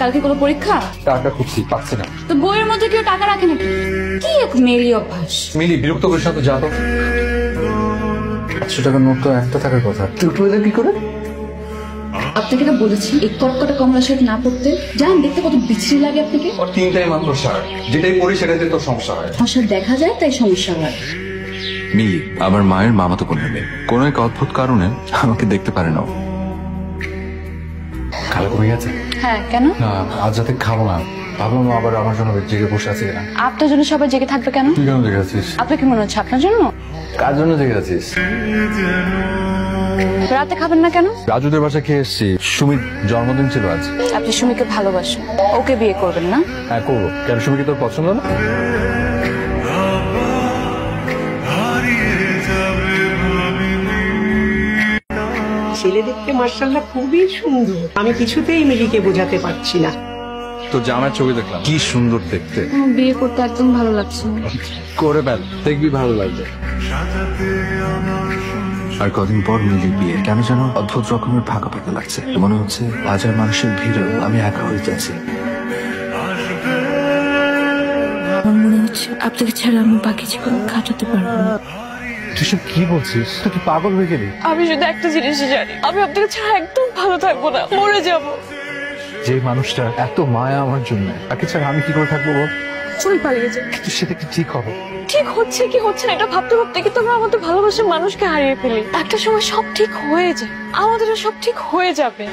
কালকে কোনো পরীক্ষা? টাকা খুঁজছি, পাচ্ছি না। তো বইয়ের মধ্যে কেউ টাকা রাখে নাকি? কি এক মেরি অভ্যাস। মিলি, বিরক্ত করিস না তো, যা তো। 500 টাকার নোট তো একটা থাকার কথা, তুই উঠে এলে কি করে? আপনাকে না বলেছি এই কটকটা কমলা শার্ট না পরতে। জান দেখতে কত বিচ্ছিরি লাগে আপনাকে। ওর 3টাই মাত্র শার্ট, যেটাই পরি সেটাতে তোর সমস্যা হয়। সমস্যা দেখা যায় তাই সমস্যা হয়। মিলি আমার মায়ের মামাতো বোনের মেয়ে, কোনো এক অদ্ভুত কারণে আমাকে দেখতে পারে না। খালা কমে গেছে? হ্যাঁ, কেন? না, আজ রাতে খাবো না, ভাবলাম আবার আমার জন্য জেগে বসে আছে কিনা। আপনার জন্য সবাই জেগে থাকবে কেন? তুই কেন জেগে আছিস? আপনার কি মনে হচ্ছে আপনার জন্য? কার জন্য জেগে আছিস? রাতে খাবেন না কেন? রাজুদের বাসা খেয়ে এসছি, সুমির জন্মদিন ছিল আজ। আপনি সুমিকে ভালোবাসেন, ওকে বিয়ে করবেন না? হ্যাঁ করবো, কেন সুমি কি তোর পছন্দ না? ছেলে দেখতে মার্শাল্লাহ খুবই সুন্দর। আমি কিছুতেই মিলিকে বোঝাতে পারছি না। তো জামার ছবি দেখলাম, কি সুন্দর দেখতে। বিয়ে করতে একদম ভালো লাগছে না। করে ফেল, দেখবি ভালো লাগবে। আর কদিন পর মিলির বিয়ে, কেন যেন অদ্ভুত রকমের ফাঁকা ফাঁকা লাগছে। মনে হচ্ছে হাজার মানুষের ভিড়ে আমি একা হয়ে যাচ্ছি। আমার মনে হচ্ছে আপনাকে ছাড়া আমি বাকি জীবন কাটাতে পারবো না। তুই সব কি বলছিস? তুই কি পাগল হয়ে গেলি? আমি শুধু একটা জিনিসই জানি, আমি আপনাকে ছাড়া একদম ভালো থাকবো না, মরে যাব। যে মানুষটা এত মায়া আমার জন্য, তাকে ছাড়া আমি কি করে থাকবো বল? চল পালিয়ে যাই। কিন্তু সেটা কি ঠিক হবে? ঠিক হচ্ছে কি হচ্ছে না এটা ভাবতে ভাবতে কিন্তু আমরা আমাদের ভালোবাসার মানুষকে হারিয়ে ফেলি। একটা সময় সব ঠিক হয়ে যায়, আমাদেরও সব ঠিক হয়ে যাবে।